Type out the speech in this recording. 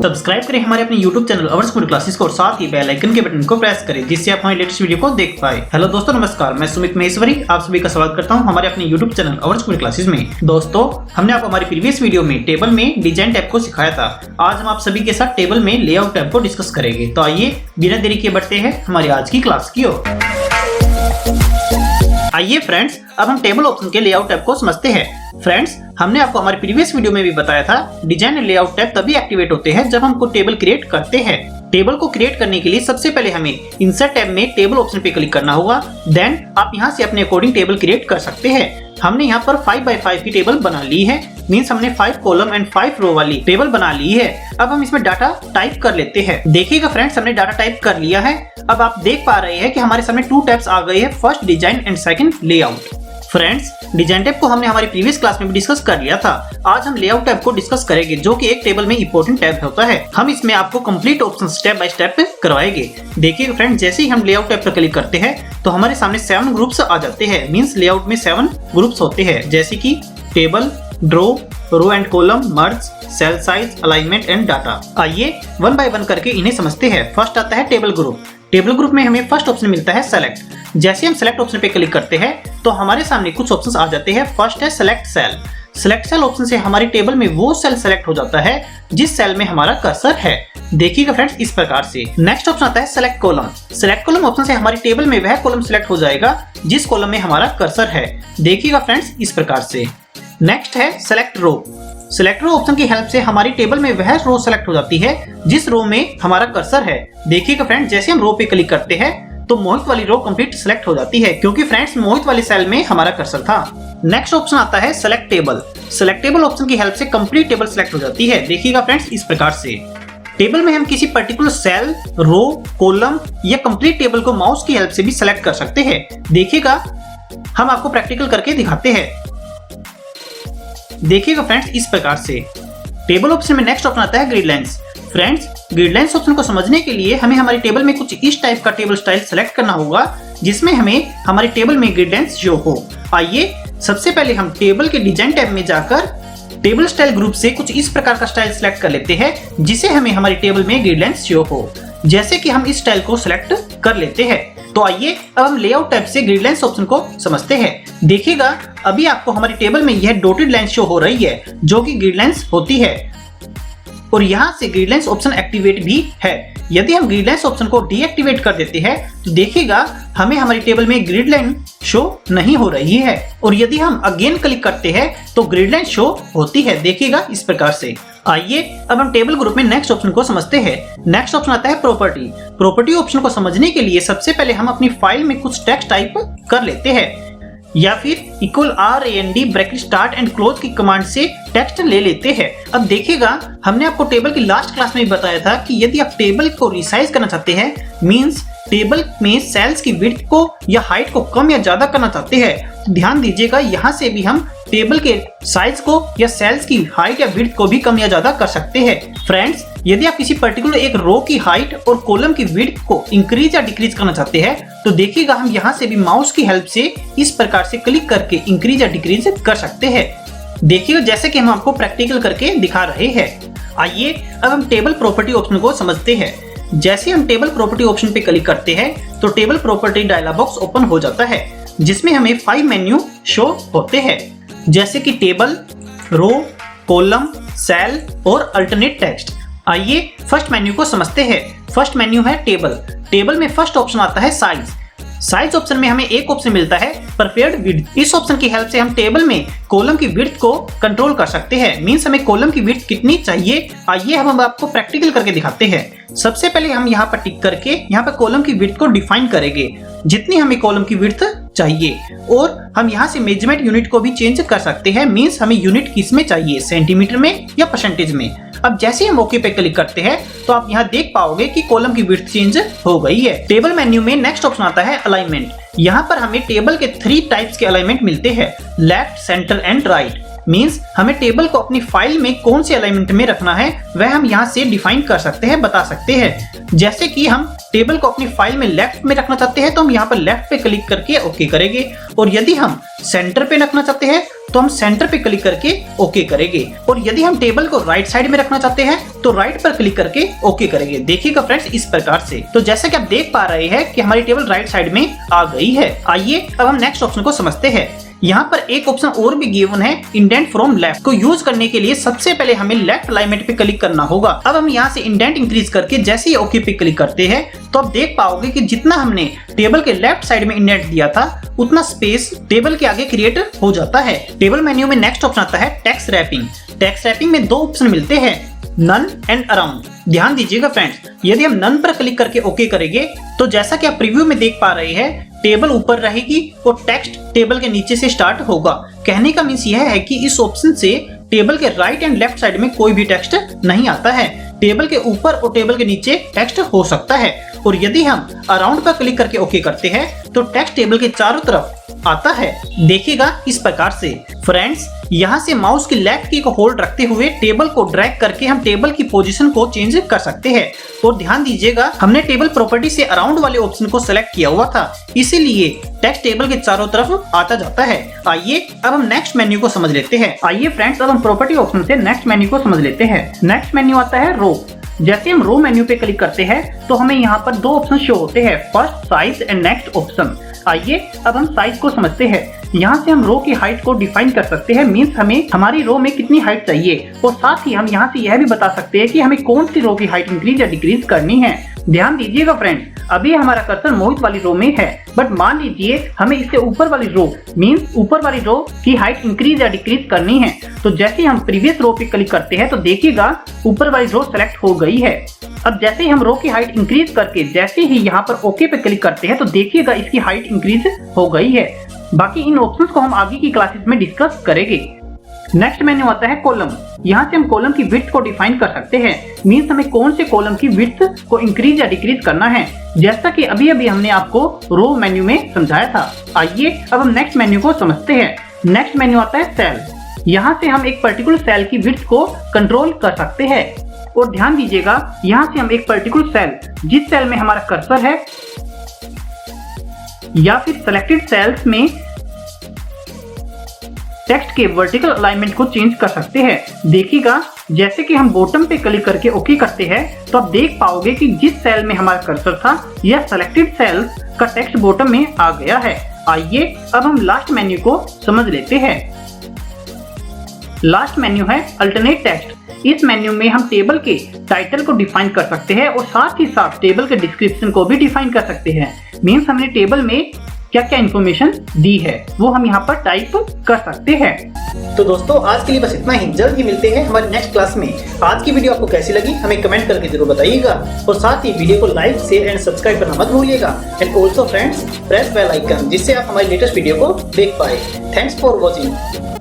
Subscribe करें हमारे अपने YouTube चैनल अवर स्कूल क्लासेस को और साथ ही बेल आइकन के बटन को प्रेस करें जिससे आप हमारी लेटेस्ट वीडियो को देख पाए। हेलो दोस्तों, नमस्कार। मैं सुमित महेश्वरी आप सभी का स्वागत करता हूं हमारे अपने YouTube चैनल अवर स्कूल क्लासेस में। दोस्तों, हमने आपको हमारी प्रीवियस वीडियो में टेबल में डिजाइन टैब को सिखाया था। आज हम आप सभी के साथ टेबल में लेआउट टैब को डिस्कस करेंगे। तो आइए बिना देरी किए बढ़ते हैं हमारी आज की क्लास की ओर। आइए फ्रेंड्स, अब हम टेबल ऑप्शन के लेआउट टैब को समझते हैं। फ्रेंड्स, हमने आपको हमारी प्रीवियस वीडियो में भी बताया था डिजाइन एंड लेआउट टैब तभी एक्टिवेट होते हैं जब हम कोई टेबल क्रिएट करते हैं। टेबल को क्रिएट करने के लिए सबसे पहले हमें इंसर्ट टैब में टेबल ऑप्शन पे क्लिक करना होगा। देन आप यहां से अपने अकॉर्डिंग टेबल क्रिएट कर सकते हैं। हमने यहाँ पर 5x5 की टेबल बना ली है, मींस हमने 5 कॉलम एंड 5 रो वाली टेबल बना ली है। अब हम इसमें डाटा टाइप कर लेते हैं। देखिएगा फ्रेंड्स, हमने डाटा टाइप कर लिया है। अब आप देख पा रहे हैं कि हमारे सामने 2 टैब्स आ गए हैं, first design and second layout. Friends, design tab को हमने हमारी प्रीवियस क्लास में भी डिस्कस कर लिया था। आज हम लेआउट टैब को डिस्कस करेंगे जो कि एक टेबल में इंपॉर्टेंट टैब होता है। हम इसमें आपको complete option step by step करवाएंगे। देखिए फ्रेंड्स, जैसे ही हम लेआउट टैब पर क्लिक करते हैं तो हमारे सामने 7 ग्रुप्स आ जाते हैं। मींस लेआउट में 7 ग्रुप्स होते हैं, जैसे कि table, draw, row and column, merge, cell size, alignment and data. आइए वन बाय वन करके इन्हें समझते हैं। फर्स्ट आता है टेबल ग्रुप। टेबल ग्रुप में हमें फर्स्ट ऑप्शन मिलता है सेलेक्ट। जैसे हम सेलेक्ट ऑप्शन पे क्लिक करते हैं तो हमारे सामने कुछ ऑप्शंस आ जाते हैं। फर्स्ट है select cell. Select cell option से हमारी टेबल में वो सेल सेलेक्ट हो जाता है जिस सेल में हमारा कर्सर है। देखिएगा फ्रेंड्स, इस प्रकार से। नेक्स्ट ऑप्शन आता है select column. Select column option से हमारी टेबल में वह कॉलम सेलेक्ट हो जाएगा जिस कॉलम में हमारा कर्सर है। देखिएगा फ्रेंड्स, इस प्रकार से। नेक्स्ट है सेलेक्ट रो। सेलेक्ट रो ऑप्शन की हेल्प से हमारी टेबल में वह रो सेलेक्ट हो जाती है जिस रो में हमारा कर्सर है। देखिएगा फ्रेंड्स, जैसे हम रो पे क्लिक करते हैं तो मोहित वाली रो कंप्लीट सेलेक्ट हो जाती है क्योंकि फ्रेंड्स मोहित वाले सेल में हमारा कर्सर था। नेक्स्ट ऑप्शन आता है select table. Select table option की हेल्प से कंप्लीट टेबल सेलेक्ट हो जाती है। देखिएगा फ्रेंड्स, इस प्रकार से। टेबल में हम किसी पर्टिकुलर सेल, रो, कॉलम या कंप्लीट टेबल को माउस की हेल्प से भी सेलेक्ट कर सकते हैं। देखिएगा, हम आपको प्रैक्टिकल करके दिखाते हैं। देखिएगा फ्रेंड्स, इस प्रकार से। टेबल ऑप्शन में नेक्स्ट ऑप्शन आता है grid lines. Friends, grid lines option को समझने के लिए हमें हमारी टेबल में कुछ इस टाइप का टेबल स्टाइल सेलेक्ट करना होगा जिसमें हमें हमारी टेबल में ग्रिड लाइंस शो हो। आइए सबसे पहले हम टेबल के डिजाइन टैब में जाकर टेबल स्टाइल ग्रुप से कुछ इस प्रकार का स्टाइल सेलेक्ट कर लेते हैं जिसे हमें हमारी टेबल में ग्रिड लाइंस शो हो। जैसे कि हम इस स्टाइल को सिलेक्ट कर लेते हैं तो आइए अब हम लेआउट टैब से ग्रिड लाइंस ऑप्शन को समझते हैं। देखिएगा, अभी आपको हमारी टेबल में यह डॉटेड लाइन शो हो रही है जो कि ग्रिड लाइंस होती है और यहाँ से ग्रिड लाइंस ऑप्शन एक्टिवेट भी है। यदि हम ग्रिड लाइंस ऑप्शन को डीएक्टिवेट कर देते हैं तो देखिएगा हमें हमारी टेबल में ग्रिड लाइन शो नहीं हो रही है और यदि हम अगेन क्लिक करते हैं तो ग्रिड लाइन शो होती है। देखिएगा, इस प्रकार से। आइए अब हम टेबल ग्रुप में नेक्स्ट ऑप्शन को समझते हैं। नेक्स्ट ऑप्शन आता है प्रॉपर्टी। प्रॉपर्टी ऑप्शन को समझने के लिए सबसे पहले हम अपनी फाइल में कुछ टेक्स्ट टाइप कर लेते हैं या फिर =RAND bracket start and close की कमांड से टेक्स्ट ले लेते हैं। अब देखिएगा, हमने आपको टेबल की लास्ट क्लास में भी बताया था कि यदि आप टेबल को रिसाइज करना चाहते हैं, मींस टेबल में सेल्स की विड्थ को या हाइट को कम या ज्यादा करना चाहते हैं, तो ध्यान दीजिएगा यहाँ से भी हम टेबल के साइज को या सेल्स की हाइट या विड्थ को भी कम या ज्यादा कर सकते हैं। फ्रेंड्स, यदि आप किसी पर्टिकुलर एक रो की हाइट और कॉलम की विड्थ को इंक्रीज या डिक्रीज करना चाहते हैं तो देखिएगा हम यहाँ से भी माउस की हेल्प से इस प्रकार से क्लिक करके इंक्रीज या डिक्रीज कर सकते हैं। देखिएगा, जैसे कि हम आपको प्रैक्टिकल करके दिखा रहे हैं। आइए अब हम टेबल प्रॉपर्टी ऑप्शन को समझते हैं। जैसे हम टेबल प्रॉपर्टी ऑप्शन पे क्लिक करते हैं तो table property dialog box open हो जाता है जिसमें हमें 5 मेन्यू शो होते हैं, जैसे कि टेबल, रो, कॉलम, सेल और अल्टरनेट टेक्स्ट। आइए फर्स्ट मेन्यू को समझते हैं। फर्स्ट मेन्यू है टेबल। टेबल में फर्स्ट ऑप्शन आता है साइज। साइज ऑप्शन में हमें एक ऑप्शन मिलता है प्रेफर्ड विड्थ। इस ऑप्शन की हेल्प से हम टेबल में कॉलम की विड्थ को कंट्रोल कर सकते हैं। मींस हमें कॉलम की विड्थ कितनी चाहिए, आइए हम आपको प्रैक्टिकल करके दिखाते हैं। सबसे पहले हम यहाँ पर टिक करके यहाँ पर कॉलम की विड्थ को डिफाइन करेंगे जितनी हमें कॉलम की विड्थ चाहिए और हम यहाँ से मेजरमेंट यूनिट को भी चेंज कर सकते हैं। मींस हमें यूनिट किस में चाहिए, सेंटीमीटर में या परसेंटेज में। अब जैसे हम ओके पे क्लिक करते हैं तो आप यहाँ देख पाओगे कि कॉलम की विड्थ चेंज हो गई है। टेबल मेन्यू में नेक्स्ट ऑप्शन आता है अलाइनमेंट। यहाँ पर हमें टेबल के 3 टाइप्स के अलाइनमेंट मिलते हैं, left, centre and right. Means हमें टेबल को अपनी फाइल में कौन से अलाइनमेंट में रखना है वह हम यहाँ से डिफाइन कर सकते हैं, बता सकते हैं। जैसे कि हम टेबल को अपनी फाइल में लेफ्ट में रखना चाहते हैं तो हम यहाँ पर लेफ्ट पे क्लिक करके ओके करेंगे, और यदि हम सेंटर पे रखना चाहते हैं तो हम सेंटर पे क्लिक करके ओके करेंगे, और यदि हम टेबल को राइट साइड में रखना चाहते हैं तो राइट पर क्लिक करके ओके करेंगे। देखिएगा फ्रेंड्स इस प्रकार से। तो जैसा कि आप देख पा रहे हैं कि हमारी टेबल राइट साइड में आ गई है। आइए अब हम नेक्स्ट ऑप्शन को समझते हैं। यहाँ पर एक ऑप्शन और भी गिवन है, इंडेंट फ्रॉम लेफ्ट को यूज करने के लिए सबसे पहले हमें लेफ्ट अलाइनमेंट पे क्लिक करना होगा। अब हम यहाँ से इंडेंट इंक्रीज करके जैसे ही ओके पे क्लिक करते हैं तो आप देख पाओगे कि जितना हमने टेबल के लेफ्ट साइड में इंडेंट दिया था उतना स्पेस टेबल के आगे क्रिएट हो जाता है। टेबल मेन्यू में नेक्स्ट ऑप्शन आता है टेक्स्ट रैपिंग। टेक्स्ट रैपिंग में दो ऑप्शन मिलते हैं, नन एंड अराउंड। ध्यान दीजिएगा फ्रेंड्स, यदि हम नन पर क्लिक करके ओके करेंगे तो जैसा कि आप प्रीव्यू में देख पा रहे हैं टेबल ऊपर रहेगी और टेक्स्ट टेबल के नीचे से स्टार्ट होगा। कहने का मीन्स यह है कि इस ऑप्शन से टेबल के राइट एंड लेफ्ट साइड में कोई भी टेक्स्ट नहीं आता है। टेबल के ऊपर और टेबल के नीचे टेक्स्ट हो सकता है, और यदि हम अराउंड पर क्लिक करके ओके करते हैं तो टेक्स्ट टेबल के चारों तरफ आता है। देखिएगा इस प्रकार से। फ्रेंड्स, यहाँ से माउस की लेफ्ट की को होल्ड रखते हुए टेबल को ड्रैग करके हम टेबल की पोजीशन को चेंज कर सकते हैं। और ध्यान दीजिएगा हमने टेबल प्रॉपर्टी से अराउंड वाले ऑप्शन को सेलेक्ट किया हुआ था, इसीलिए टेक्स्ट टेबल के चारों तरफ आता जाता है। आइए अब हम नेक्स्ट मेन्यू को समझ लेते हैं। आइए फ्रेंड्स अब हम प्रॉपर्टी ऑप्शन से नेक्स्ट मेन्यू को समझ लेते हैं। नेक्स्ट मेन्यू आता है रो। जैसे हम रो मेन्यू पे क्लिक करते हैं तो हमें यहाँ पर दो ऑप्शन शो होते हैं, first size and next option. आइए अब हम साइज को समझते हैं। यहाँ से हम रो की हाइट को डिफाइन कर सकते हैं, मींस हमें हमारी रो में कितनी हाइट चाहिए, और साथ ही हम यहाँ से यह भी बता सकते हैं कि हमें कौन सी रो की हाइट इंक्रीज या डिक्रीज करनी है। ध्यान दीजिएगा फ्रेंड्स, अभी हमारा कर्सर मोहित वाली रो में है, बट मान लीजिए हमें इससे ऊपर वाली रो मींस ऊपर वाली रो की हाइट इंक्रीज या डिक्रीज करनी है। तो जैसे ही हम प्रीवियस रो पे क्लिक करते हैं तो देखिएगा ऊपर वाली रो सेलेक्ट हो गई है। अब जैसे ही हम रो की हाइट इंक्रीज करके जैसे ही यहाँ पर ओके पे क्लिक करते हैं तो देखिएगा इसकी हाइट इंक्रीज हो गई है। बाकी इन ऑप्शंस को हम आगे की क्लासेस में डिस्कस करेंगे। नेक्स्ट मेन्यू आता है कॉलम। यहाँ से हम कॉलम की विड्थ को डिफाइन कर सकते हैं, मींस हमें कौन से कॉलम की विड्थ को इंक्रीज या डिक्रीज करना है, जैसा कि अभी अभी हमने आपको रो मेन्यू में समझाया था। आइए अब हम नेक्स्ट मेन्यू को समझते हैं। नेक्स्ट मेन्यू आता है सेल। यहाँ से हम एक पर्टिकुलर सेल की विड्थ को कंट्रोल कर सकते हैं, और ध्यान दीजिएगा यहाँ से हम एक पर्टिकुलर सेल जिस सेल में हमारा कर्सर है या फिर सिलेक्टेड सेल्स में टेक्स्ट के वर्टिकल अलाइनमेंट को चेंज कर सकते हैं। देखिएगा जैसे कि हम बॉटम पे क्लिक करके ओके करते हैं तो आप देख पाओगे कि जिस सेल में हमारा कर्सर था यह सिलेक्टेड सेल्स का टेक्स्ट बॉटम में आ गया है। आइए अब हम लास्ट मेन्यू को समझ लेते हैं। लास्ट मेन्यू है अल्टरनेट टेक्स्ट। इस मेन्यू में हम टेबल के टाइटल को डिफाइन कर सकते हैं और साथ ही साथ टेबल के डिस्क्रिप्शन को भी डिफाइन कर सकते हैं, मींस हमने टेबल में क्या क्या इन्फॉर्मेशन दी है वो हम यहाँ पर टाइप कर सकते हैं। तो दोस्तों आज के लिए बस इतना ही, जल्द ही मिलते हैं हमारी नेक्स्ट क्लास में। आज की वीडियो आपको कैसी लगी हमें कमेंट करके जरूर बताइएगा, और साथ ही वीडियो को लाइक शेयर एंड सब्सक्राइब करना मत भूलिएगा। And also friends press bell icon जिससे आप हमारी लेटेस्ट वीडियो को देख पाए। Thanks for watching.